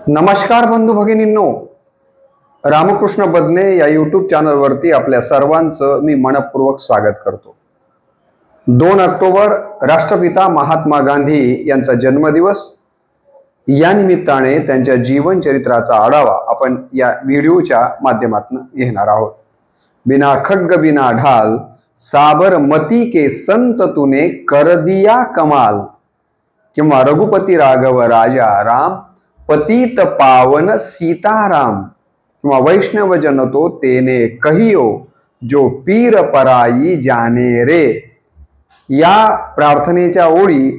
नमस्कार बंधू भगिनींनो, रामकृष्ण बदने या यूट्यूब चॅनलवरती आपल्या सर्वांचं मी मनपूर्वक स्वागत करतो। 2 ऑक्टोबर राष्ट्रपिता महात्मा गांधी यांचा जन्मदिवस, या निमित्ताने त्यांच्या जीवन चरित्राचा आढावा आपण या व्हिडिओच्या माध्यमातून घेणार आहोत। बिना खड्ग बिना ढाल साबरमती के संत तूने कर दिया कमाल, किंवा रघुपति राघव राजा राम पतित पावन सीताराम, किंवा वैष्णव जन तो तेने कहियो जो पीर पराई जाने रे। या प्रार्थनेच्या ओळी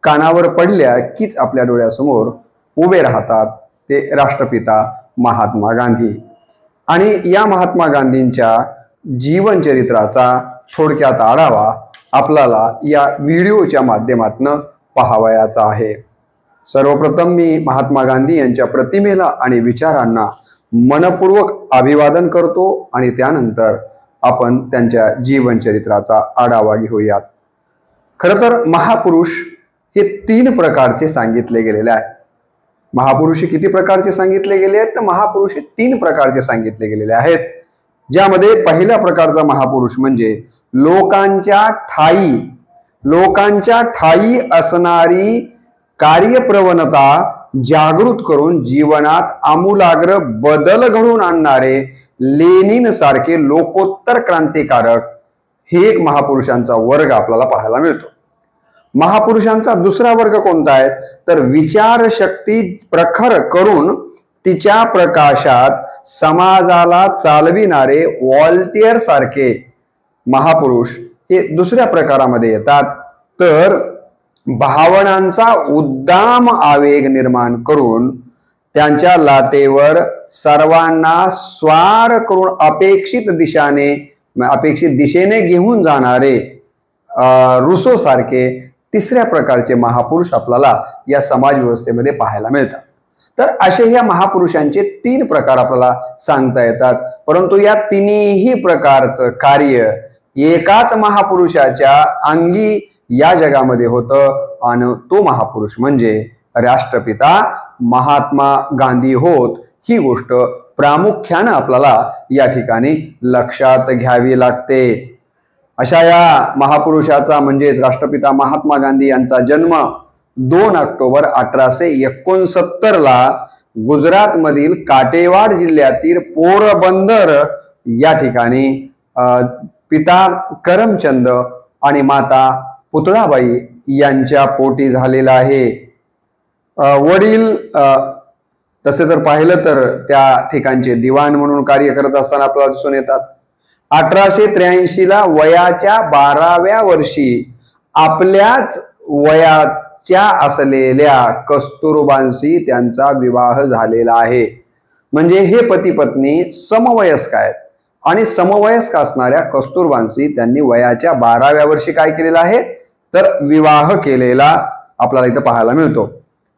कानावर पडल्या कीच आपल्या डोळ्यासमोर उभे राहतात ते राष्ट्रपिता महात्मा गांधी। आणि या महात्मा गांधींच्या जीवन चरित्राचा थोडक्यात आढावा आपल्याला या व्हिडिओच्या माध्यमातून पाहावयाचा आहे। सर्वप्रथम मी महात्मा गांधी यांच्या प्रतिमेला आणि विचारांना मनपूर्वक अभिवादन करतो आणि त्यानंतर आपण त्यांच्या जीवन चरित्राचा आढावा घेऊयात। खरं तर महापुरुष हे 3 प्रकारचे सांगितले गेलेले आहेत। महापुरुष किती प्रकारचे सांगितले गेले आहेत तर महापुरुष हे 3 प्रकारचे सांगितले गेलेले आहेत, ज्यामध्ये पहिल्या प्रकारचा महापुरुष म्हणजे लोकांच्या ठाई असणारी कार्यप्रवणता जागृत करून जीवनात आमूलाग्र बदल घडवून आणणारे लेनिन सारखे लोकोत्तर क्रांतिकारक हे एक महापुरुषांचा वर्ग आपल्याला पाहायला मिळतो। महापुरुषांचा दुसरा वर्ग कोणता आहे तर विचारशक्ती प्रखर करून तिच्या प्रकाशात समाजाला चालविणारे व्हॉल्टियर सारखे महापुरुष हे दुसऱ्या प्रकारामध्ये येतात। तर भावनांचा उद्दाम आवेग निर्माण करून त्यांच्या लाटेवर सर्वांना स्वार करून अपेक्षित दिशेने घेऊन जाणारे रुसो सारखे तिसऱ्या प्रकारचे महापुरुष आपल्याला या समाज व्यवस्थेमध्ये पाहायला मिळतात। तर असे ह्या महापुरुषांचे 3 प्रकार आपल्याला सांगता येतात, परंतु या तिन्ही प्रकारचं कार्य एकाच महापुरुषाच्या अंगी या जगामध्ये होतं आणि तो महापुरुष म्हणजे राष्ट्रपिता महात्मा गांधी होत। ही गोष्ट प्रामुख्याने आपल्याला या ठिकाणी लक्षात घ्यावी लागते। अशा या महापुरुषाचा म्हणजेच राष्ट्रपिता महात्मा गांधी यांचा जन्म 2 ऑक्टोबर 1869 ला गुजरात मधील काटेवाड जिल्ह्यातील पोरबंदर या ठिकाणी पिता करमचंद आणि माता पुतळाबाई यांच्या पोटी झालेला आहे। वडील तसे जर पाहिलं तर त्या ठिकाणचे दिवाण म्हणून कार्य करत असताना आपल्याला दिसून येतात। 1883 ला वयाच्या 12व्या वर्षी आपल्याच वयाच्या असलेल्या कस्तुरबांशी त्यांचा विवाह झालेला आहे। म्हणजे हे पती पत्नी समवयस्क आहेत आणि समवयस्क असणाऱ्या कस्तुरबांशी त्यांनी वयाच्या 12व्या वर्षी काय केलेलं आहे तर विवाह केलेला आपल्याला इथं पाहायला मिळतो।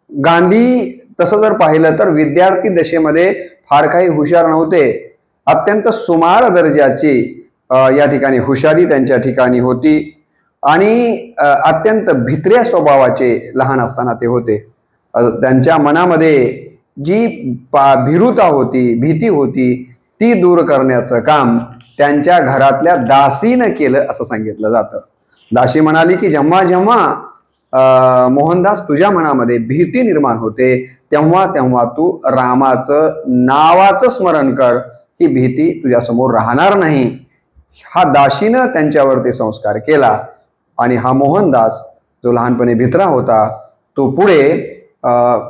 गांधी तसं जर पाहिलं तर विद्यार्थी दशेमध्ये फार काही हुशार नव्हते, अत्यंत सुमार दर्जाची या ठिकाणी हुशारी त्यांच्या ठिकाणी होती आणि अत्यंत भित्र्या स्वभावाचे लहान असताना ते होते। त्यांच्या मनामध्ये जी भीरुता होती, भीती होती, ती दूर करण्याचं काम त्यांच्या घरातल्या दासीनं केलं असं सांगितलं जातं। दासी म्हणाली की जेव्हा जेव्हा मोहनदास तुझ्या मनामध्ये भीती निर्माण होते तेव्हा तेव्हा तू रामाचं नावाचं स्मरण कर, ही भीती तुझ्या समोर राहणार नाही। हा दासीनं त्यांच्यावरती संस्कार केला आणि हा मोहनदास जो लहानपणी भित्रा होता तो पुढे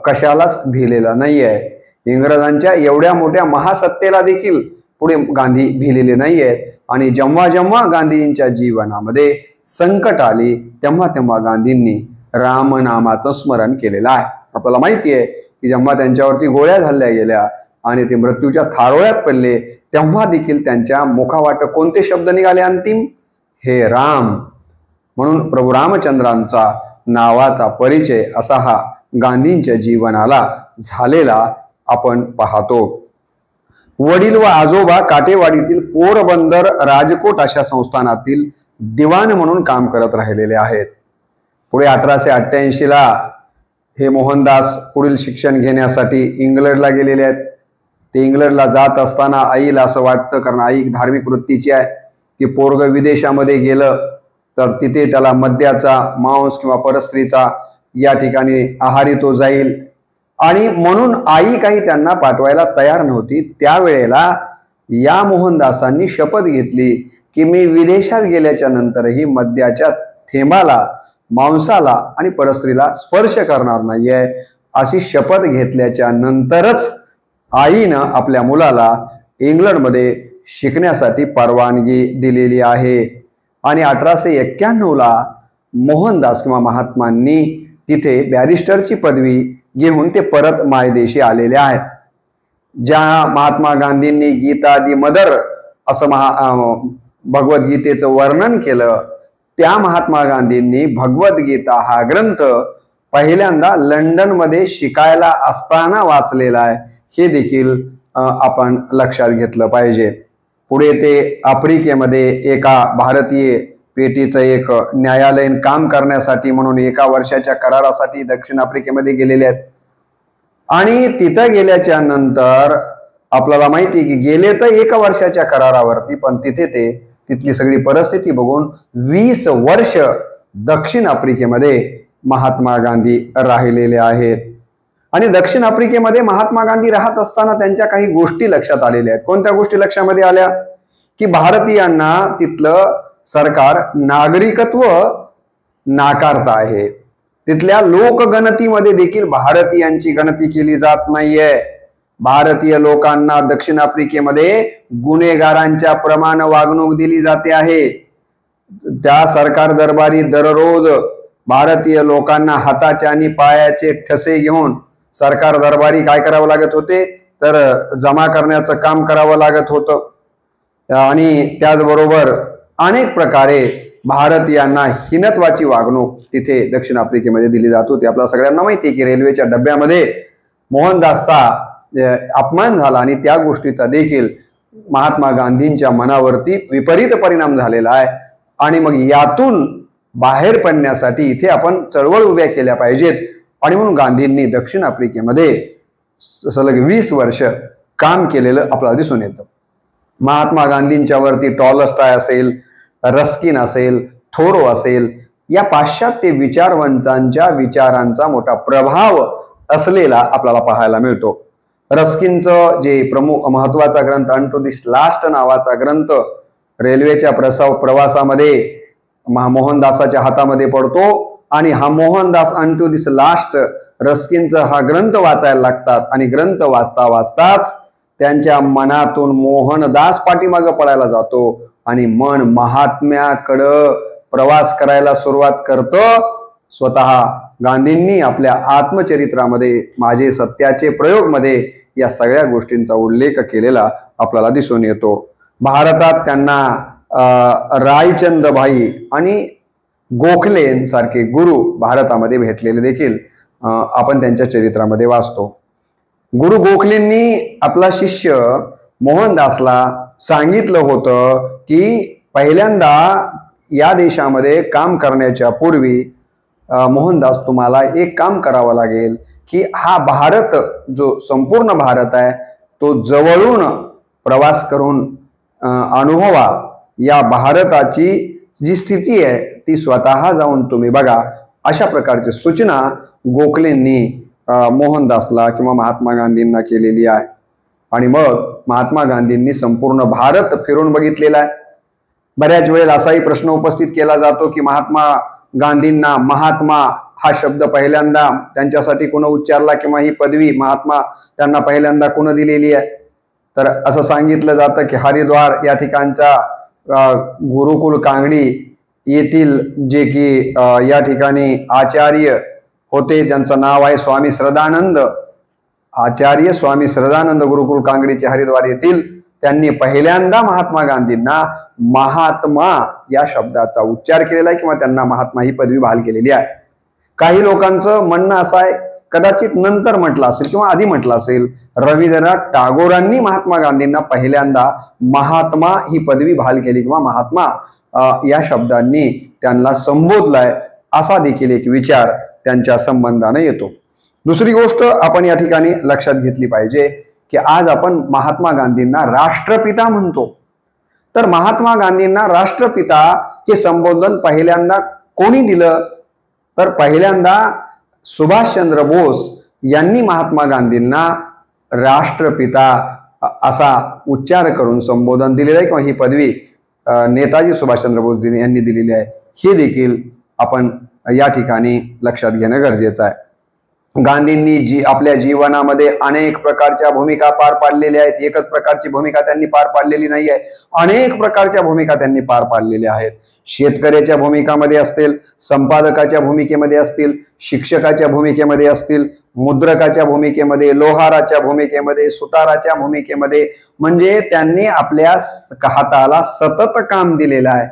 कशालाच भिलेला नाहीये। इंग्रजांच्या एवढ्या मोठ्या महासत्तेला देखील पुढे गांधी भिलेले नाहीयेत आणि जेव्हा जेव्हा गांधींच्या जीवनामध्ये संकट आली तेव्हा तेव्हा गांधींनी रामनामाचं स्मरण केलेलं आहे। आपल्याला माहिती आहे की जेव्हा त्यांच्यावरती गोळ्या झाल्या गेल्या आणि ते मृत्यूच्या थारोळ्यात पडले तेव्हा देखील त्यांच्या मुखावाट कोणते शब्द निघाले अंतिम, हे राम। म्हणून प्रभू रामचंद्रांचा नावाचा परिचय असा हा गांधींच्या जीवनाला झालेला आपण पाहतो। वडील व आजोबा काटेवाडीतील पोरबंदर राजकोट अशा संस्थानातील दिवाण म्हणून काम करत राहिलेले आहेत। पुढे 1888 ला हे मोहनदास पुढील शिक्षण घेण्यासाठी इंग्लंडला गेलेले आहेत. ते इंग्लंडला जात असताना आईला असं वाटतं, कारण आई धार्मिक वृत्तीची आहे, की पोरग विदेशामध्ये गेलं तर तिथे त्याला मद्याचा, मांस किंवा परस्त्रीचा या ठिकाणी आहारी तो जाईल, आणि म्हणून आई काही त्यांना पाठवायला तयार नव्हती. त्यावेळेला या मोहनदासांनी शपथ घेतली की मी विदेशात गेल्याच्या नंतरही मद्याच्या थेंबाला, मांसाला आणि परस्त्रीला स्पर्श करणार नाहीये, अशी शपथ घेतल्याच्या नंतरच आईनं आपल्या मुलाला इंग्लंडमध्ये शिकण्यासाठी परवानगी दिलेली आहे. आणि 1891ला मोहनदास किंवा महात्मांनी तिथे बॅरिस्टरची पदवी घेऊन ते परत मायदेशी आलेले आहेत. ज्या महात्मा गांधींनी गीता दी मदर असं भगवद्गीतेचं वर्णन केलं, त्या महात्मा गांधींनी भगवद्गीता हा ग्रंथ पहिल्यांदा लंडनमध्ये शिकायला असताना वाचलेला आहे, हे देखील आपण लक्षात घेतलं पाहिजे. पुढे ते आफ्रिकेमध्ये एका भारतीय पेटीचं एक न्यायालयीन काम करण्यासाठी म्हणून 1 वर्षाच्या करारासाठी दक्षिण आफ्रिकेमध्ये गेलेले आहेत. आणि तिथं गेल्याच्या नंतर आपल्याला माहिती आहे की गेले तर 1 वर्षाच्या करारावरती, पण तिथली सगळी परिस्थिती बघून 20 वर्ष दक्षिण आफ्रिकेमध्ये महात्मा गांधी राहिलेले आहेत. आणि दक्षिण आफ्रिकेमध्ये महात्मा गांधी राहत असताना त्यांच्या काही गोष्टी लक्षात आलेल्या आहेत. कोणत्या गोष्टी लक्षामध्ये आल्या? की भारतीयांना तिथलं सरकार नागरिकत्व नाकारत आहे. तिथल्या लोकगणतीमध्ये देखील भारतीयांची गणती केली जात नाहीये. भारतीय लोकांना दक्षिण आफ्रिकेमध्ये गुन्हेगारांच्या प्रमाण वागणूक दिली जाते आहे. त्या सरकार दरबारी दररोज भारतीय लोकांना हाताचे आणि पायाचे ठसे घेऊन सरकार दरबारी काय करावं लागत होते, तर जमा करण्याचं काम करावं लागत होतं. आणि त्याचबरोबर अनेक प्रकारे भारतीयांना हिनत्वाची वागणूक तिथे दक्षिण आफ्रिकेमध्ये दिली जात होती. आपल्या सगळ्यांना माहिती आहे की रेल्वेच्या डब्यामध्ये मोहनदासचा अपमान झाला आणि त्या गोष्टीचा देखील महात्मा गांधींच्या मनावरती विपरीत परिणाम झालेला आहे. आणि मग यातून बाहेर पडण्यासाठी इथे आपण चळवळ उभ्या केल्या पाहिजेत, आणि म्हणून गांधींनी दक्षिण आफ्रिकेमध्ये सलग 20 वर्ष काम केलेलं आपल्याला दिसून येतं. महात्मा गांधींच्या वरती टॉलस्टॉय असेल, रस्किन असेल, थोरो असेल, या पाश्चात्य विचारवंतांच्या विचारांचा मोठा प्रभाव असलेला आपल्याला पाहायला मिळतो. रस्किनचं जे प्रमुख महत्वाचा ग्रंथ अनटू दिस लास्ट नावाचा ग्रंथ रेल्वेच्या प्रवासामध्ये मोहनदासाच्या हातामध्ये पडतो, आणि हा मोहनदास अनटू दिस लास्ट रस्किनचा हा ग्रंथ वाचायला लागतात. आणि ग्रंथ वाचता वाचताच त्यांच्या मनातून मोहनदास पाठीमागं पडायला जातो आणि मन महात्म्याकडं प्रवास करायला सुरुवात करतं. स्वतः गांधींनी आपल्या आत्मचरित्रामध्ये माझे सत्याचे प्रयोगमध्ये या सगळ्या गोष्टींचा उल्लेख केलेला आपल्याला दिसून येतो. भारतात त्यांना रायचंद भाई आणि गोखलेंसारखे गुरु भारतामध्ये भेटलेले देखील आपण त्यांच्या चरित्रामध्ये वाचतो. गुरु गोखलेंनी आपला शिष्य मोहनदासला सांगितलं होतं की पहिल्यांदा या देशामध्ये काम करण्याच्या पूर्वी मोहनदास तुम्हाला एक काम करावं लागेल की हा भारत जो संपूर्ण भारत आहे तो जवळून प्रवास करून अनुभवा. या भारताची जी स्थिती आहे ती स्वतः जाऊन तुम्ही बघा. अशा प्रकारची सूचना गोखलेंनी मोहनदासला किंवा महात्मा गांधींना केलेली आहे. आणि मग महात्मा गांधींनी संपूर्ण भारत फिरून बघितलेला आहे. बऱ्याच वेळेला असाही प्रश्न उपस्थित केला जातो की महात्मा गांधींना महात्मा हा शब्द पहिल्यांदा त्यांच्यासाठी कोण उच्चारला किंवा ही पदवी महात्मा त्यांना पहिल्यांदा कोण दिलेली आहे. तर असं सांगितलं जातं की हरिद्वार या ठिकाणच्या गुरुकुल कांगडी येथील जे की या ठिकाणी आचार्य होते, ज्यांचं नाव आहे स्वामी श्रद्धानंद, आचार्य स्वामी श्रद्धानंद गुरुकुल कांगडीचे हरिद्वार येथील, त्यांनी पहिल्यांदा महात्मा गांधींना महात्मा या शब्दाचा उच्चार केलेला आहे किंवा त्यांना महात्मा ही पदवी बहाल केलेली आहे. काही लोकांचं म्हणणं असं आहे कदाचित नंतर म्हटलं असेल किंवा आधी म्हटलं असेल, रवींद्रनाथ टागोरांनी महात्मा गांधींना पहिल्यांदा महात्मा ही पदवी बहाल केली किंवा महात्मा या शब्दांनी त्यांना संबोधलाय, असा देखील एक विचार त्यांच्या संबंधाने येतो. दुसरी गोष्ट आपण या ठिकाणी लक्षात घेतली पाहिजे की आज आपण महात्मा गांधींना राष्ट्रपिता म्हणतो. तर महात्मा गांधींना राष्ट्रपिता हे संबोधन पहिल्यांदा कोणी दिलं? तर पहिल्यांदा सुभाषचंद्र बोस यांनी महात्मा गांधींना राष्ट्रपिता असा उच्चार करून संबोधन दिलेलं आहे, किंवा ही पदवी नेताजी सुभाषचंद्र बोस यांनी दिलेली आहे. हे देखील आपण या ठिकाणी लक्षात घेणं गरजेचं आहे. गांधींनी आपल्या जीवनामध्ये अनेक प्रकारच्या भूमिका पार पाडलेल्या आहेत. एकच प्रकारची भूमिका त्यांनी पार पाडलेली नाही आहे, अनेक प्रकारच्या भूमिका त्यांनी पार पाडलेल्या आहेत. शेतकऱ्याच्या भूमिकामध्ये असतील, संपादकाच्या भूमिकेमध्ये असतील, शिक्षकाच्या भूमिकेमध्ये असतील, मुद्रकाच्या भूमिकेमध्ये, लोहाराच्या भूमिकेमध्ये, सुताराच्या भूमिकेमध्ये, म्हणजे त्यांनी आपल्या हाताला सतत काम दिलेलं आहे.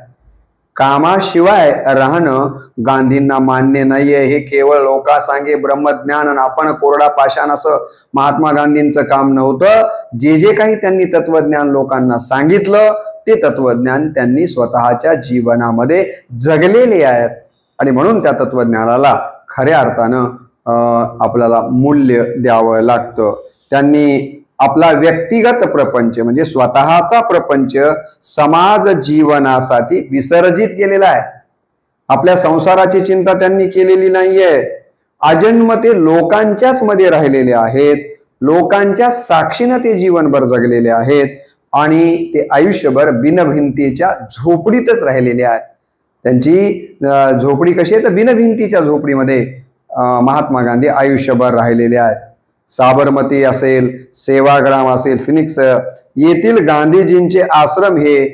कामाशिवाय राहणं गांधींना मान्य नाहीये. हे केवळ लोकांसांगे ब्रह्मज्ञान आणि आपण कोरडा पाषाण असं महात्मा गांधींचं काम नव्हतं. जे जे काही त्यांनी तत्वज्ञान लोकांना सांगितलं ते तत्वज्ञान त्यांनी स्वतःच्या जीवनामध्ये जगलेले आहेत आणि म्हणून त्या तत्वज्ञानाला खऱ्या अर्थानं आपल्याला मूल्य द्यावं लागतं. त्यांनी आपला व्यक्तिगत प्रपंच म्हणजे स्वतःचा प्रपंच समाज जीवनासाठी विसर्जित केलेला आहे. आपल्या संसाराची चिंता त्यांनी केलेली नाहीये. आजन्म ते लोकांच्याच मध्ये राहिलेले आहेत, लोकांच्या साक्षीनं ते जीवनभर जगलेले आहेत आणि ते आयुष्यभर बिनभिंतीच्या झोपडीतच राहिलेले आहेत. त्यांची झोपडी कशी आहे तर बिनभिंतीच्या झोपडीमध्ये महात्मा गांधी आयुष्यभर राहिलेले आहेत. साबरमती असेल, सेवाग्राम असेल, फिनिक्स येथील गांधीजींचे आश्रम हे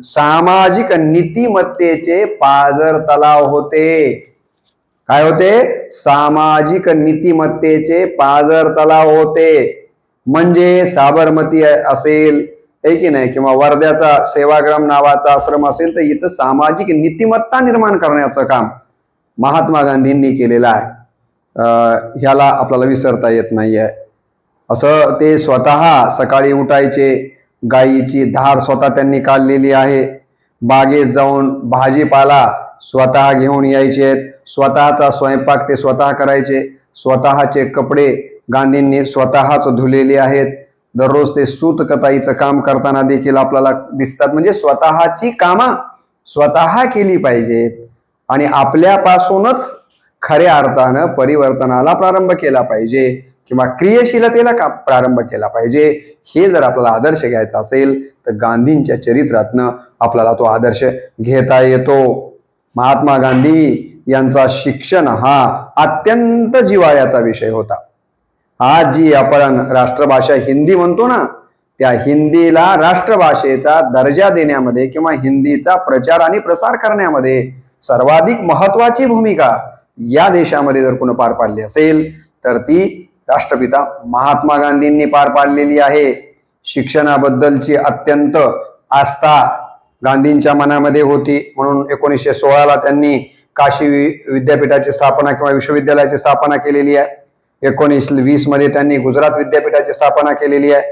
सामाजिक नीतिमत्तेचे पाझर तलाव होते. काय होते? सामाजिक नीतिमत्तेचे पाझर तलाव होते. म्हणजे साबरमती असेल आहे की नाही, किंवा वर्ध्याचा सेवाग्राम नावाचा आश्रम असेल, तर इथं सामाजिक नीतिमत्ता निर्माण करण्याचं काम महात्मा गांधींनी केलेलं आहे. ह्याला आपल्याला विसरता येत नाहीये. असं ते स्वतः सकाळी उठायचे, गायीची धार स्वतः त्यांनी काढलेली आहे, बागेत जाऊन भाजीपाला स्वतः घेऊन यायचे, स्वतःचा स्वयंपाक ते स्वतः करायचे, स्वतःचे कपडे गांधींनी स्वतःच धुलेले आहेत. दररोज ते सूत कताईचं काम करताना देखील आपल्याला दिसतात. म्हणजे स्वतःची कामं स्वतः केली पाहिजेत आणि आपल्यापासूनच खऱ्या अर्थानं परिवर्तनाला प्रारंभ केला पाहिजे किंवा क्रियाशीलतेला प्रारंभ केला पाहिजे. हे जर आपल्याला आदर्श घ्यायचा असेल तर गांधींच्या चरित्रातनं आपल्याला तो आदर्श घेता येतो. महात्मा गांधी यांचा शिक्षण हा अत्यंत जिव्हाळ्याचा विषय होता. आज जी आपण राष्ट्रभाषा हिंदी म्हणतो ना, त्या हिंदीला राष्ट्रभाषेचा दर्जा देण्यामध्ये किंवा हिंदीचा प्रचार आणि प्रसार करण्यामध्ये सर्वाधिक महत्वाची भूमिका या देशामध्ये जर कोणी पार पाडली असेल तर ती राष्ट्रपिता महात्मा गांधींनी पार पाडलेली आहे. शिक्षणाबद्दलची अत्यंत आस्था गांधींच्या मनामध्ये होती, म्हणून 1916ला त्यांनी काशी विद्यापीठाची स्थापना किंवा विश्वविद्यालयाची स्थापना केलेली आहे. 1920 मध्ये त्यांनी गुजरात विद्यापीठाची स्थापना केलेली आहे.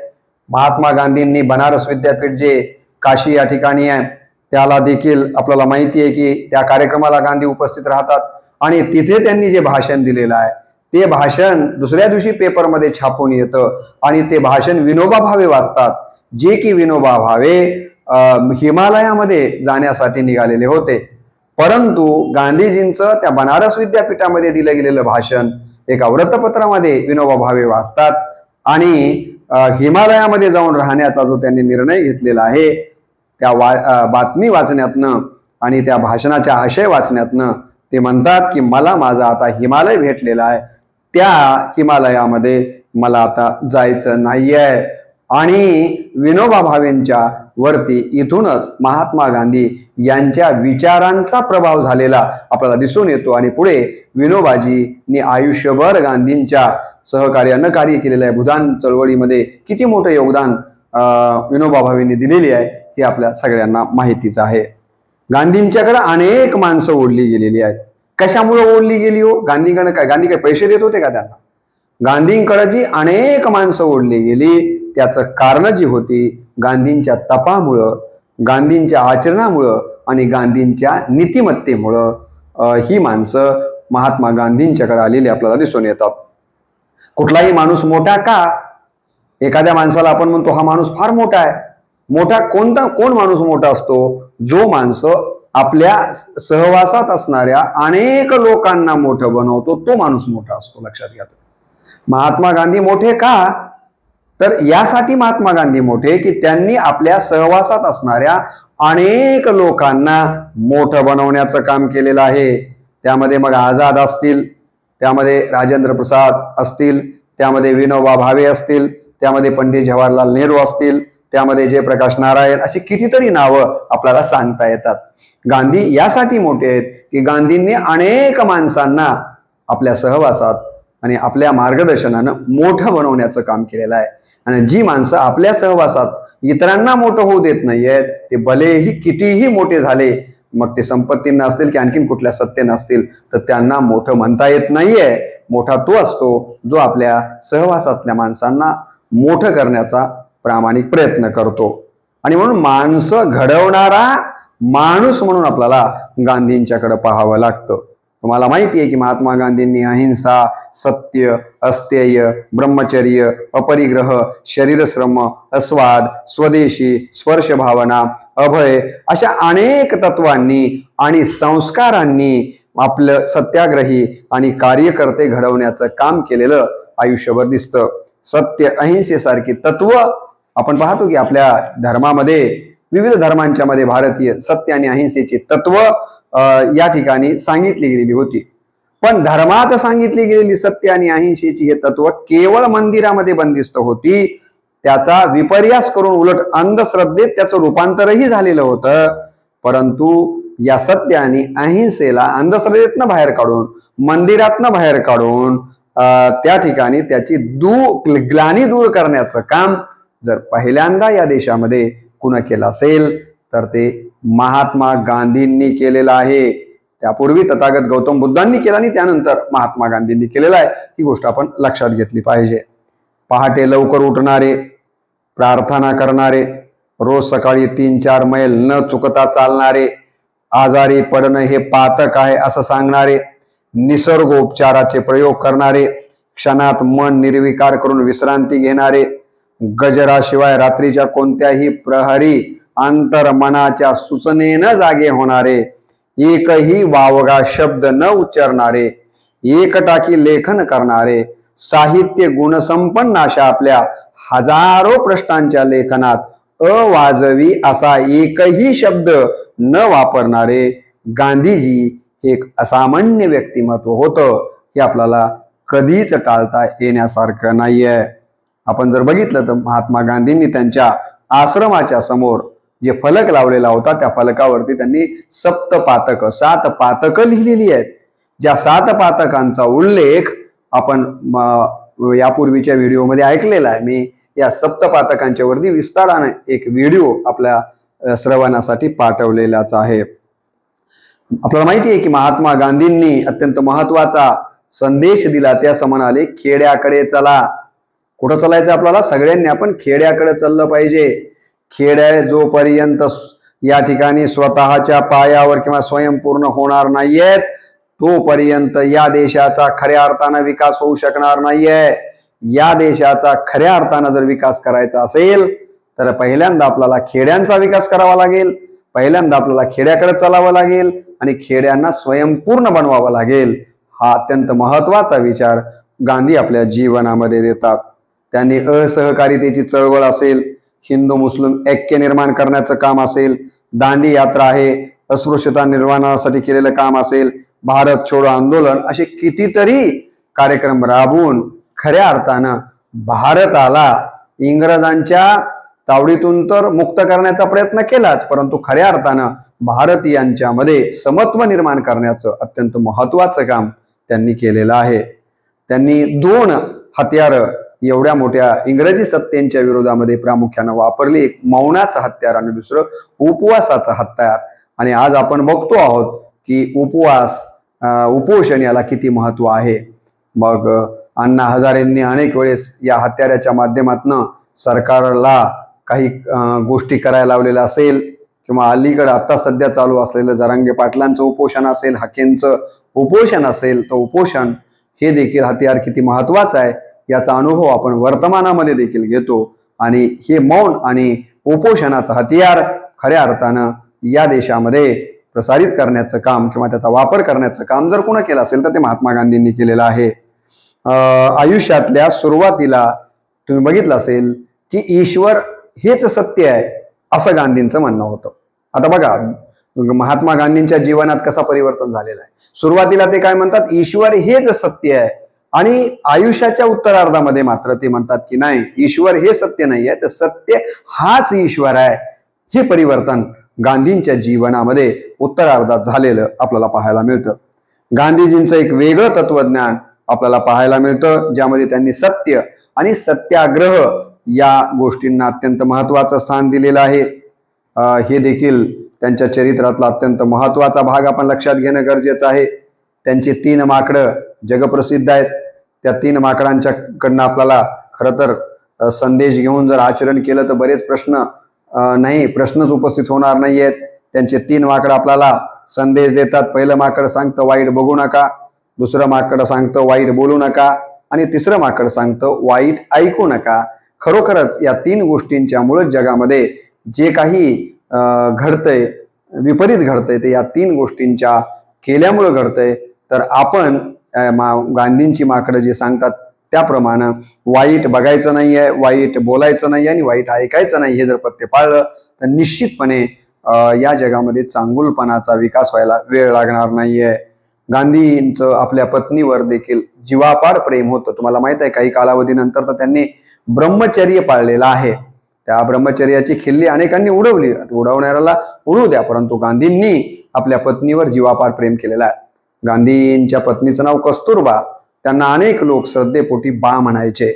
महात्मा गांधींनी बनारस विद्यापीठ जे काशी या ठिकाणी आहे त्याला देखील आपल्याला माहिती आहे की त्या कार्यक्रमाला गांधी उपस्थित राहतात आणि तिथे त्यांनी जे भाषण दिलेलं आहे ते भाषण दुसऱ्या दिवशी पेपरमध्ये छापून येतं आणि ते भाषण विनोबा भावे वाचतात, जे की विनोबा भावे हिमालयामध्ये जाण्यासाठी निघालेले होते. परंतु गांधीजींचं त्या बनारस विद्यापीठामध्ये दिलं गेलेलं भाषण एका वृत्तपत्रामध्ये विनोबा भावे वाचतात आणि हिमालयामध्ये जाऊन राहण्याचा जो त्यांनी निर्णय घेतलेला आहे त्या बातमी वाचण्यातनं आणि त्या भाषणाच्या आशय वाचण्यातनं ते म्हणतात की मला माझा आता हिमालय भेटलेला आहे, त्या हिमालयामध्ये मला आता जायचं नाहीये. आणि विनोबा भावेंच्या वरती इथूनच महात्मा गांधी यांच्या विचारांचा प्रभाव झालेला आपल्याला दिसून येतो आणि पुढे विनोबाजींनी आयुष्यभर गांधींच्या सहकार्यानं कार्य केलेलं आहे. भूदान चळवळीमध्ये किती मोठं योगदान विनोबा भावेंनी दिलेली आहे हे आपल्या सगळ्यांना माहितीच आहे. गांधींच्याकडे अनेक माणसं ओढली गेलेली आहेत. कशामुळे ओढली गेली हो? गांधीकडे काय, गांधी काय पैसे देत होते का त्यांना? गांधींकडे जी अनेक माणसं ओढली गेली त्याचं कारण जी होती गांधींच्या तपामुळं, गांधींच्या आचरणामुळं आणि गांधींच्या नीतिमत्तेमुळं ही माणसं महात्मा गांधींच्याकडे आलेली आपल्याला दिसून येतात. कुठलाही माणूस मोठा का? एखाद्या माणसाला आपण म्हणतो हा माणूस फार मोठा आहे. मोठा कोण माणूस मोठा असतो? जो माणसं आपल्या सहवासात असणाऱ्या अनेक लोकांना मोठं बनवतो तो माणूस मोठा असतो. लक्षात घ्या. महात्मा गांधी मोठे का? तर यासाठी महात्मा गांधी मोठे की त्यांनी आपल्या सहवासात असणाऱ्या अनेक लोकांना मोठं बनवण्याचं काम केलेलं आहे. त्यामध्ये मग आझाद असतील, त्यामध्ये राजेंद्र प्रसाद असतील, त्यामध्ये विनोबा भावे असतील, त्यामध्ये पंडित जवाहरलाल नेहरू असतील, त्यामध्ये जयप्रकाश नारायण, अशी कितीतरी नावं आपल्याला सांगता येतात. गांधी यासाठी मोठे आहेत की गांधींनी अनेक माणसांना आपल्या सहवासात आणि आपल्या मार्गदर्शनानं मोठं बनवण्याचं काम केलेलं आहे. आणि जी माणसं आपल्या सहवासात इतरांना मोठं होऊ देत नाहीयेत, ते भलेही कितीही मोठे झाले, मग ते संपत्तींना असतील की आणखीन कुठल्या सत्तेनं असतील, तर त्यांना मोठं म्हणता येत नाहीये. मोठा तो असतो जो आपल्या सहवासातल्या माणसांना मोठं करण्याचा प्रामाणिक प्रयत्न करतो. आणि म्हणून माणसं घडवणारा माणूस म्हणून आपल्याला गांधींच्याकडे पाहावं लागतं. तुम्हाला माहिती आहे की महात्मा गांधींनी अहिंसा, सत्य, अस्तेय, ब्रह्मचर्य, अपरिग्रह, शरीरश्रम, अस्वाद, स्वदेशी, स्पर्श भावना, अभय अशा अनेक तत्वांनी आणि संस्कारांनी आपलं सत्याग्रही आणि कार्यकर्ते घडवण्याचं काम केलेलं आयुष्यभर दिसतं. सत्य, अहिंसेसारखी तत्व आपण पाहतो की आपल्या धर्मामध्ये, विविध धर्मांच्या मध्ये भारतीय सत्य आणि अहिंसेची तत्व या ठिकाणी सांगितली गेलेली होती. पण धर्मात सांगितली गेलेली सत्य आणि अहिंसेची हे तत्व केवळ मंदिरामध्ये बंदिस्त होती. त्याचा विपर्यास करून उलट अंधश्रद्धेत त्याचं रूपांतरही झालेलं होतं. परंतु या सत्य आणि अहिंसेला अंधश्रद्धेतनं बाहेर काढून, मंदिरातनं बाहेर काढून त्या ठिकाणी त्याची ग्लानी दूर करण्याचं काम जर पहिल्यांदा या देशामध्ये कुणा केलं असेल तर ते महात्मा गांधींनी केलेलं आहे. त्यापूर्वी तथागत गौतम बुद्धांनी केलं आणि त्यानंतर महात्मा गांधींनी केलेलं आहे. ही गोष्ट आपण लक्षात घेतली पाहिजे. पहाटे लवकर उठणारे, प्रार्थना करणारे, रोज सकाळी 3-4 मैल न चुकता चालणारे, आजारी पडणं हे पातक आहे असं सांगणारे, निसर्गोपचाराचे प्रयोग करणारे, क्षणात मन निर्विकार करून विश्रांती घेणारे, गजराशिवाय रात्रीच्या कोणत्याही प्रहरी अंतर्मनाच्या सूचनेनं जागे होणारे, एकही वावगा शब्द न उच्चारणारे, एकटाकी लेखन करणारे, साहित्य गुणसंपन्न अशा आपल्या हजारो प्रश्नांच्या लेखनात अवाजवी असा एकही शब्द न वापरणारे गांधीजी एक असामान्य व्यक्तिमत्व होतं. हे आपल्याला कधीच टाळता येण्यासारखं नाहीये. आपण जर बघितलं तर महात्मा गांधींनी त्यांच्या आश्रमाच्या समोर जे फलक लावलेला होता त्या फलकावरती त्यांनी 7 पातकं लिहिलेली आहेत. ज्या 7 पातकांचा उल्लेख आपण यापूर्वीच्या व्हिडिओमध्ये ऐकलेला आहे. मी या 7 पातकांच्या वरती विस्ताराने एक व्हिडिओ आपल्या श्रवणासाठी पाठवलेलाच आहे. आपल्याला माहिती आहे की महात्मा गांधींनी अत्यंत महत्वाचा संदेश दिला. ते असं म्हणाले, खेड्याकडे चला. कुठं चालायचं आपल्याला? सगळ्यांनी आपण खेड्याकडे चाललं पाहिजे. खेड्या जोपर्यंत या ठिकाणी स्वतःच्या पायावर किंवा स्वयंपूर्ण होणार नाहीयेत तोपर्यंत या देशाचा खऱ्या अर्थानं विकास होऊ शकणार नाहीये. या देशाचा खऱ्या अर्थानं जर विकास करायचा असेल तर पहिल्यांदा आपल्याला खेड्यांचा विकास करावा लागेल. पहिल्यांदा आपल्याला खेड्याकडे चालावं लागेल आणि खेड्यांना स्वयंपूर्ण बनवावं लागेल. हा अत्यंत महत्वाचा विचार गांधी आपल्या जीवनामध्ये देतात. त्यांनी असहकारितेची चळवळ असेल, हिंदू मुस्लिम ऐक्य निर्माण करण्याचं काम असेल, दांडी यात्रा आहे, अस्पृश्यता निर्माणासाठी केलेलं काम असेल, भारत छोडो आंदोलन, असे कितीतरी कार्यक्रम राबवून खऱ्या अर्थानं भारताला इंग्रजांच्या तावडीतून तर मुक्त करण्याचा प्रयत्न केलाच, परंतु खऱ्या अर्थानं भारतीयांच्या मध्ये समत्व निर्माण करण्याचं अत्यंत महत्वाचं काम त्यांनी केलेलं आहे. त्यांनी 2 हत्यारं एवढ्या मोठ्या इंग्रजी सत्तेच्या विरोधामध्ये प्रामुख्यानं वापरली. एक मौनाचं हत्यार आणि दुसरं उपवासाचं हत्यार. आणि आज आपण बघतो आहोत की उपोषण याला किती महत्व आहे. मग अण्णा हजारेंनी अनेक वेळेस या हत्याराच्या माध्यमातून सरकारला काही गोष्टी करायला लावलेल्या असेल, किंवा अलीकडे आता सध्या चालू असलेलं जरांगे पाटलांचं उपोषण असेल, हाकेंचं उपोषण असेल, तर उपोषण हे देखील हत्यार किती महत्वाचं आहे याचा अनुभव आपण वर्तमानामध्ये देखील घेतो आणि हे मौन आणि उपोषणाचं हतियार खऱ्या अर्थानं या देशामध्ये प्रसारित करण्याचं काम किंवा त्याचा वापर करण्याचं काम जर कोण केलं असेल तर ते महात्मा गांधींनी केलेलं आहे. आयुष्यातल्या सुरुवातीला तुम्ही बघितलं असेल की ईश्वर हेच सत्य आहे असं गांधींचं म्हणणं होतं. आता बघा महात्मा गांधींच्या जीवनात कसा परिवर्तन झालेला आहे. सुरुवातीला ते काय म्हणतात, ईश्वर हेच सत्य आहे, आणि आयुष्याच्या उत्तरार्धामध्ये मात्र ते म्हणतात की नाही, ईश्वर हे सत्य नाही आहे, तर सत्य हाच ईश्वर आहे. हे परिवर्तन गांधींच्या जीवनामध्ये उत्तरार्धात झालेलं आपल्याला पाहायला मिळतं. गांधीजींचं एक वेगळं तत्वज्ञान आपल्याला पाहायला मिळतं, ज्यामध्ये त्यांनी सत्य आणि सत्याग्रह या गोष्टींना अत्यंत महत्वाचं स्थान दिलेलं आहे. हे देखील त्यांच्या चरित्रातला अत्यंत महत्वाचा भाग आपण लक्षात घेणं गरजेचं आहे. त्यांची 3 माकडं जगप्रसिद्ध आहेत. त्या 3 माकडांच्याकडनं आपल्याला खरं तर संदेश घेऊन जर आचरण केलं तर बरेच प्रश्नच उपस्थित होणार नाही आहेत. त्यांचे 3 माकडं आपल्याला संदेश देतात. पहिलं माकड सांगतं वाईट बघू नका, दुसरं माकड सांगतं वाईट बोलू नका, आणि तिसरं माकड सांगतं वाईट ऐकू नका. खरोखरच या 3 गोष्टींच्यामुळे जगामध्ये जे काही घडतंय, विपरीत घडतंय, ते या 3 गोष्टींच्या केल्यामुळे घडतंय. तर आपण गांधींची माकडं जे सांगतात त्याप्रमाणे वाईट बघायचं नाहीये, वाईट बोलायचं नाही आणि वाईट ऐकायचं नाही, हे जर पथ्य पाळलं तर निश्चितपणे या जगामध्ये चांगुलपणाचा विकास व्हायला वेळ लागणार नाहीये. गांधींचं आपल्या पत्नीवर देखील जीवापाड प्रेम होतं. तुम्हाला माहित आहे, काही कालावधीनंतर तर त्यांनी ब्रह्मचर्य पाळलेलं आहे. त्या ब्रह्मचर्याची खिल्ली अनेकांनी उडवली. उडवणाऱ्याला उडवू द्या, परंतु गांधींनी आपल्या पत्नीवर जीवापाड प्रेम केलेलं आहे. गांधींच्या पत्नीचं नाव कस्तुरबा. त्यांना अनेक लोक श्रद्धेपोटी बा म्हणायचे.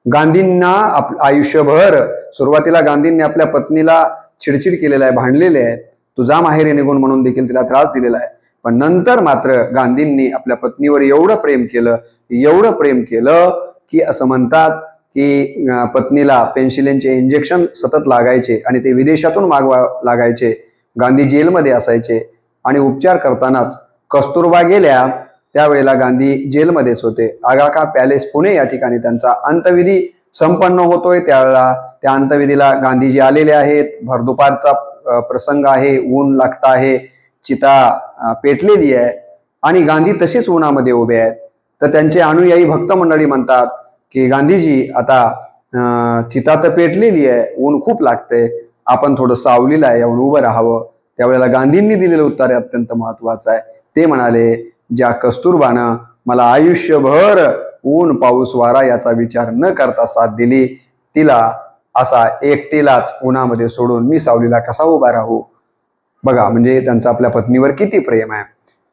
गांधींना आयुष्यभर सुरुवातीला गांधींनी आपल्या पत्नीला चिडचिड केलेला आहे, भांडलेले आहेत, तू जा माहेरी निघून म्हणून देखील तिला त्रास दिलेला आहे. पण नंतर मात्र गांधींनी आपल्या पत्नीवर एवढं प्रेम केलं की असं म्हणतात की पत्नीला पेन्सिलिनचे इंजेक्शन सतत लागायचे आणि ते विदेशातून मागवा लागायचे. गांधी जेलमध्ये असायचे आणि उपचार करतानाच कस्तुरबा गेल्या त्यावेळेला गांधी जेलमध्येच होते. आगा खा पॅलेस पुणे या ठिकाणी त्यांचा अंत्यविधी संपन्न होतोय. त्यावेळेला त्या अंत्यविधीला गांधीजी आलेले आहेत. भरदुपारचा प्रसंग आहे, ऊन लागत आहे, चिता पेटलेली आहे आणि गांधी तसेच उन्हामध्ये उभे आहेत. तर त्यांचे अनुयायी भक्त मंडळी म्हणतात की गांधीजी आता चिता तर पेटलेली आहे, ऊन खूप लागतंय, आपण थोडं सावलीला यावून उभं राहावं. त्यावेळेला गांधींनी दिलेलं उत्तर अत्यंत महत्वाचं आहे. ते म्हणाले, ज्या कस्तुरबानं मला आयुष्यभर ऊन पाऊस वारा याचा विचार न करता साथ दिली, तिला असा एकटीलाच उन्हामध्ये सोडून मी सावलीला कसा उभा राहू. बघा, म्हणजे त्यांचं आपल्या पत्नीवर किती प्रेम आहे.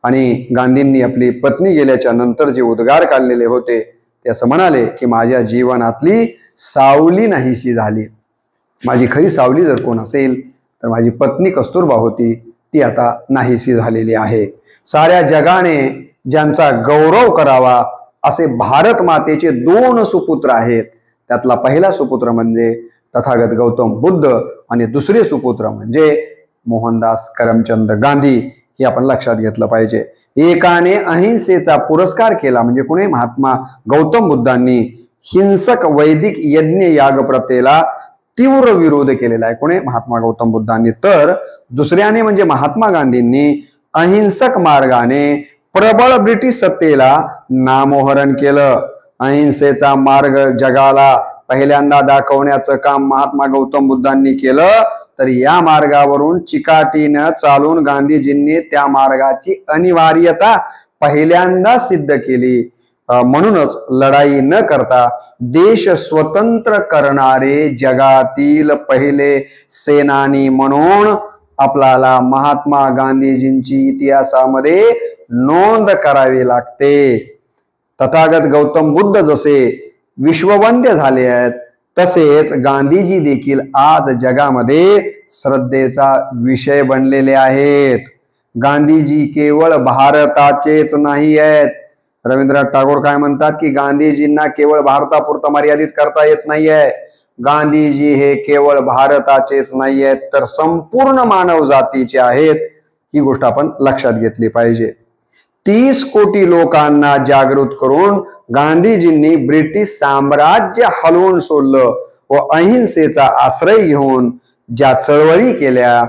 आणि गांधींनी आपली पत्नी गेल्याच्या नंतर जे उद्गार काढलेले होते ते असं म्हणाले की माझ्या जीवनातली सावली नाहीशी झाली. माझी खरी सावली जर कोण असेल तर माझी पत्नी कस्तुरबा होती, ती आता नाहीशी झालेली आहे. साऱ्या जगाने ज्यांचा गौरव करावा असे भारत मातेचे 2 सुपुत्र आहेत. त्यातला पहिला सुपुत्र म्हणजे तथागत गौतम बुद्ध आणि दुसरे सुपुत्र म्हणजे मोहनदास करमचंद गांधी. हे आपण लक्षात घेतलं पाहिजे. एकाने अहिंसेचा पुरस्कार केला म्हणजे कोणी, महात्मा गौतम बुद्धांनी हिंसक वैदिक यज्ञ याग प्रथेला तीव्र विरोध केलेला आहे. कोणी, महात्मा गौतम बुद्धांनी. तर दुसऱ्याने म्हणजे महात्मा गांधींनी अहिंसक मार्गाने प्रबळ ब्रिटिश सत्तेला नामोहरण केलं. अहिंसेचा मार्ग जगाला पहिल्यांदा दाखवण्याचं काम महात्मा गौतम बुद्धांनी केलं. तर या मार्गावरून चिकाटीनं चालून गांधीजींनी त्या मार्गाची अनिवार्यता पहिल्यांदा सिद्ध केली. म्हणूनच लढाई न करता देश स्वतंत्र करणारे जगातील पहिले सेनानी म्हणून आपल्याला महात्मा गांधीजींची इतिहासामध्ये नोंद करावी लागते. तथागत गौतम बुद्ध जसे विश्ववंद्य झाले आहेत तसेच गांधीजी देखील आज जगामध्ये श्रद्धेचा विषय बनलेले आहेत. गांधीजी केवळ भारताचेच नाही आहेत. रवींद्रनाथ टागोर काय म्हणतात की गांधीजींना केवळ भारतापुरतं मर्यादित करता येत नाहीये. गांधीजी हे केवळ भारताचेच नाही आहेत तर संपूर्ण मानव जातीचे आहेत. ही गोष्ट आपण लक्षात घेतली पाहिजे. 30 कोटी लोकांना जागृत करून गांधीजींनी ब्रिटिश साम्राज्य हलवून सोडलं व अहिंसेचा आश्रय घेऊन ज्या चळवळी केल्या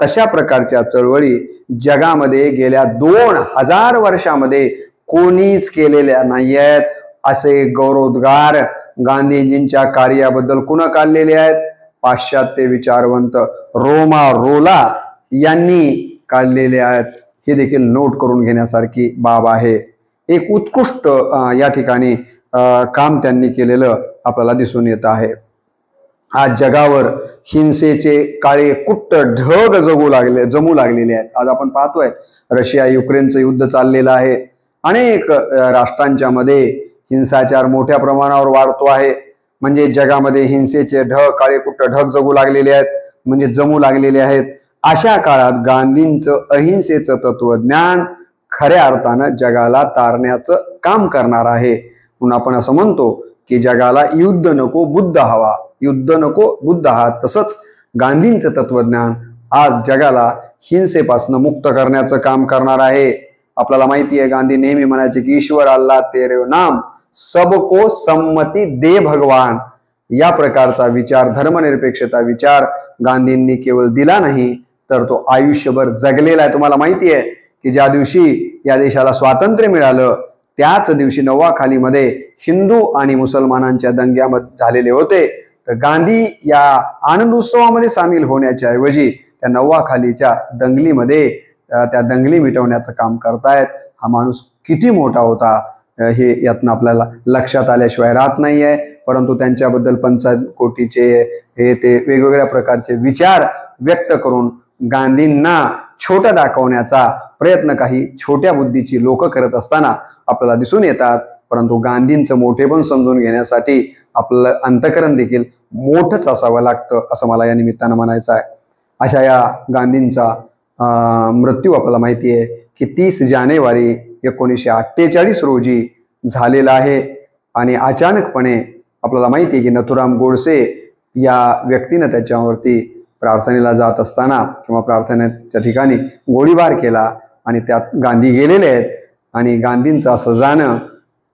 तशा प्रकारच्या चळवळी जगामध्ये गेल्या 2000 वर्षामध्ये कोणीच केलेल्या नाही आहेत असे गौरवोद्गार गांधीजींच्या कार्याबद्दल कुणा काढलेले आहेत? पाश्चात्य विचारवंत रोमा रोला यांनी काढलेले आहेत. हे देखील नोट करून घेण्यासारखी बाब आहे. एक उत्कृष्ट या ठिकाणी काम त्यांनी केलेलं आपल्याला दिसून येत आहे. आज जगावर हिंसेचे काळे कुट्ट ढग जमू लागलेले आहेत. आज आपण पाहतोय रशिया युक्रेनचं युद्ध चाललेलं आहे. अनेक राष्ट्रांच्या मध्ये हिंसाचार मोठ्या प्रमाणावर वाढतो आहे. म्हणजे जगामध्ये हिंसेचे काळे कुट्ट ढग जमू लागलेले आहेत. अशा काळात गांधींचं अहिंसेचं तत्वज्ञान खऱ्या अर्थानं जगाला तारण्याचं काम करणार आहे. म्हणून आपण असं म्हणतो की जगाला युद्ध नको बुद्ध हवा, युद्ध नको बुद्ध हा. तसंच गांधींचं तत्वज्ञान आज जगाला हिंसेपासून मुक्त करण्याचं काम करणार आहे. आपल्याला माहिती आहे गांधी नेहमी म्हणायचे की ईश्वर अल्लाह तेरे नाम सबको संमती दे भगवान. या प्रकारचा विचार, धर्मनिरपेक्षता विचार गांधींनी केवळ दिला नाही तर तो आयुष्यभर जगलेला आहे. तुम्हाला माहिती आहे की ज्या दिवशी या देशाला स्वातंत्र्य मिळालं त्याच दिवशी नवाखालीमध्ये हिंदू आणि मुसलमानांच्या दंग्यामध्ये झालेले होते. तर गांधी या आनंद उत्सवामध्ये सामील होण्याच्या ऐवजी त्या नवाखालीच्या दंगलीमध्ये त्या दंगली मिटवण्याचं काम करतायत. हा माणूस किती मोठा होता हे यातनं आपल्याला लक्षात आल्याशिवाय राहत नाहीये. परंतु त्यांच्याबद्दल 50 कोटीचे हे ते वेगवेगळ्या प्रकारचे विचार व्यक्त करून गांधींना छोटं दाखवण्याचा प्रयत्न काही छोट्या बुद्धीची लोक करत असताना आपल्याला दिसून येतात. परंतु गांधींचं मोठेपण समजून घेण्यासाठी आपलं अंतःकरण देखील मोठंच असावं लागतं असं मला या निमित्तानं म्हणायचं आहे. अशा या गांधींचा मृत्यू आपल्याला माहिती आहे की 30 जानेवारी 1948 रोजी झालेला आहे. आणि अचानकपणे आपल्याला माहिती आहे की नथुराम गोडसे या व्यक्तीनं त्याच्यावरती प्रार्थनेला जात असताना किंवा प्रार्थनेच्या ठिकाणी गोळीबार केला आणि त्यात गांधी गेलेले आहेत. आणि गांधींचं असं जाणं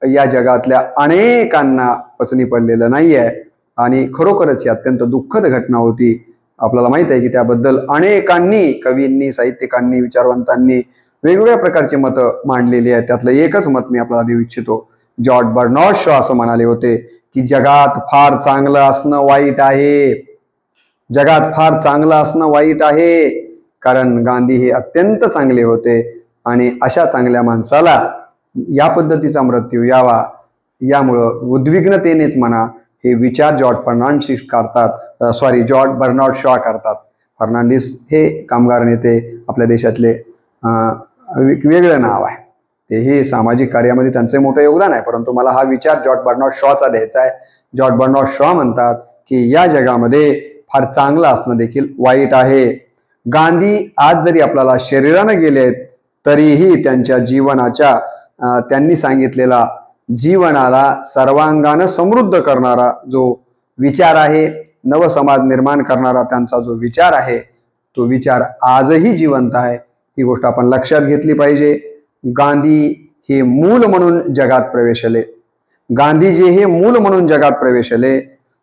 या जगातल्या अनेकांना पचनी पडलेलं नाही आहे. आणि खरोखरच ही अत्यंत दुःखद घटना होती. आपल्याला माहित आहे की त्याबद्दल अनेकांनी, कवींनी, साहित्यिकांनी, विचारवंतांनी वेगवेगळ्या प्रकारचे मतं मांडलेली आहेत. त्यातलं एकच मत मी आपल्याला देऊ इच्छितो. जॉर्ज बर्नार्ड शॉ असं म्हणाले होते की जगात फार चांगलं असणं वाईट आहे, जगात फार चांगलं असणं वाईट आहे. कारण गांधी हे अत्यंत चांगले होते आणि अशा चांगल्या माणसाला या पद्धतीचा मृत्यू यावा यामुळं उद्विग्नतेनेच म्हणा हे विचार जॉर्ज बर्नार्ड शॉ करतात. फर्नांडिस हे कामगार नेते आपल्या देशातले वेगळं नाव आहे. ते हे सामाजिक कार्यामध्ये त्यांचे मोठं योगदान आहे. परंतु मला हा विचार जॉर्ज बर्नार्ड शॉचा द्यायचा आहे. जॉर्ज बर्नार्ड शॉ म्हणतात की या जगामध्ये फार चांगलं असणं देखील वाईट आहे. गांधी आज जरी आपल्याला शरीरानं गेलेत तरीही त्यांच्या जीवनाच्या त्यांनी सांगितलेला जीवनाला सर्वांगानं समृद्ध करणारा जो विचार आहे, नवसमाज निर्माण करणारा त्यांचा जो विचार आहे तो विचार आजही जिवंत आहे. ही गोष्ट आपण लक्षात घेतली पाहिजे. गांधी हे मूल म्हणून जगात प्रवेशले, गांधीजी हे मूल म्हणून जगात प्रवेशले,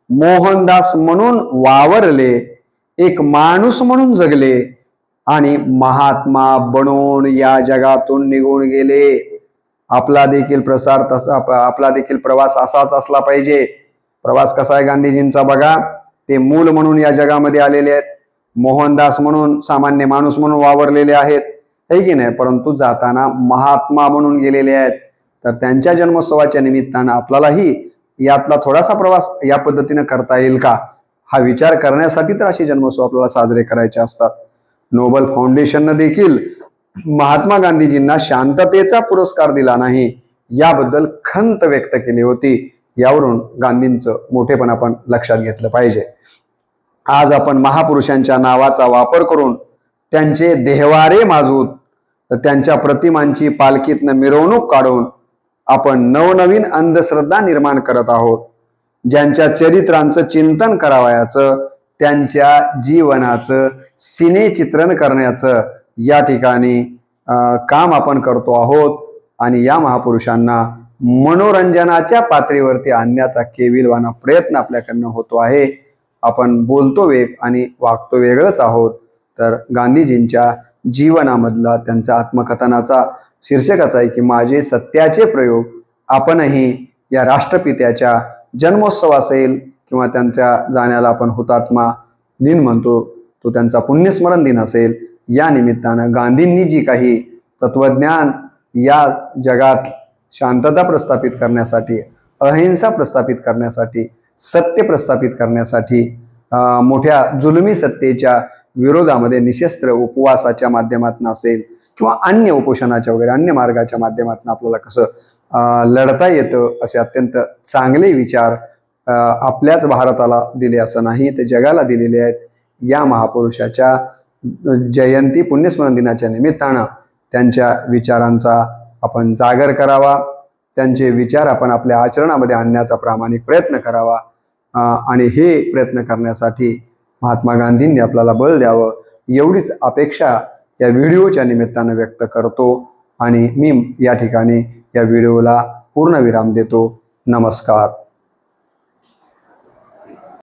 मोहनदास म्हणून वावरले, एक माणूस म्हणून जगले आणि महात्मा बनून या जगातून निघून गेले. आपला देखील प्रवास असाच असला पाहिजे. प्रवास कसा आहे गांधीजींचा बघा. ते मूल म्हणून या जगामध्ये आलेले आहेत, मोहनदास म्हणून सामान्य माणूस म्हणून वावरलेले आहेत, है की नाही. परंतु जाताना महात्मा म्हणून गेलेले आहेत. तर त्यांच्या जन्मोत्सवाच्या निमित्तानं आपल्यालाही यातला थोडासा प्रवास या पद्धतीने करता येईल का हा विचार करण्यासाठी तर असे जन्मोत्सव आपल्याला साजरे करायचे असतात. नोबल फाउंडेशननं देखील महात्मा गांधीजींना शांततेचा पुरस्कार दिला नाही याबद्दल खंत व्यक्त केली होती. यावरून गांधींचं मोठेपण आपण लक्षात घेतलं पाहिजे. आज आपण महापुरुषांच्या नावाचा वापर करून त्यांचे देहवारे माजूत, त्यांच्या प्रतिमांची पालखीतनं मिरवणूक काढून आपण नवनवीन अंधश्रद्धा निर्माण करत आहोत. ज्यांच्या चरित्रांचं चिंतन करावयाचं, त्यांच्या जीवनाचं सिनेचित्रण करण्याचं या ठिकाणी काम आपण करतो आहोत आणि या महापुरुषांना मनोरंजनाच्या पातळीवरती आणण्याचा केविलवाना प्रयत्न आपल्याकडनं होतो आहे। आपण बोलतो वेग आणि वागतो वेगळंच आहोत। तर गांधीजींच्या जीवनामधला त्यांच्या आत्मकथनाचा शीर्षकच आहे की माझे सत्याचे प्रयोग। आपणही या राष्ट्रपित्याच्या जन्मोत्सव असेल किंवा त्यांच्या जाण्याला आपण हुतात्मा दिन म्हणतो, तो त्यांचा पुण्यस्मरण दिन असेल, या निमित्तानं गांधींनी जी काही तत्वज्ञान या जगात शांतता प्रस्थापित करण्यासाठी, अहिंसा प्रस्थापित करण्यासाठी, सत्य प्रस्थापित करण्यासाठी, मोठ्या जुलमी सत्तेच्या विरोधामध्ये निशस्त्र उपवासाच्या माध्यमातून असेल किंवा अन्य उपोषणाच्या वगैरे अन्य मार्गाच्या माध्यमातून आपल्याला कसं लढता येतं, असे अत्यंत चांगले विचार आपल्याच भारताला दिले असं नाही, ते जगाला दिलेले आहेत। या महापुरुषाच्या जयंती पुण्यस्मरण दिनाच्या निमित्तानं त्यांच्या विचारांचा आपण जागर करावा, त्यांचे विचार आपण आपल्या आचरणामध्ये आणण्याचा प्रामाणिक प्रयत्न करावा आणि हे प्रयत्न करण्यासाठी महात्मा गांधींनी आपल्याला बळ द्यावं, एवढीच अपेक्षा या व्हिडिओच्या निमित्तानं व्यक्त करतो आणि मी या ठिकाणी या व्हिडिओला पूर्णविराम देतो। नमस्कार।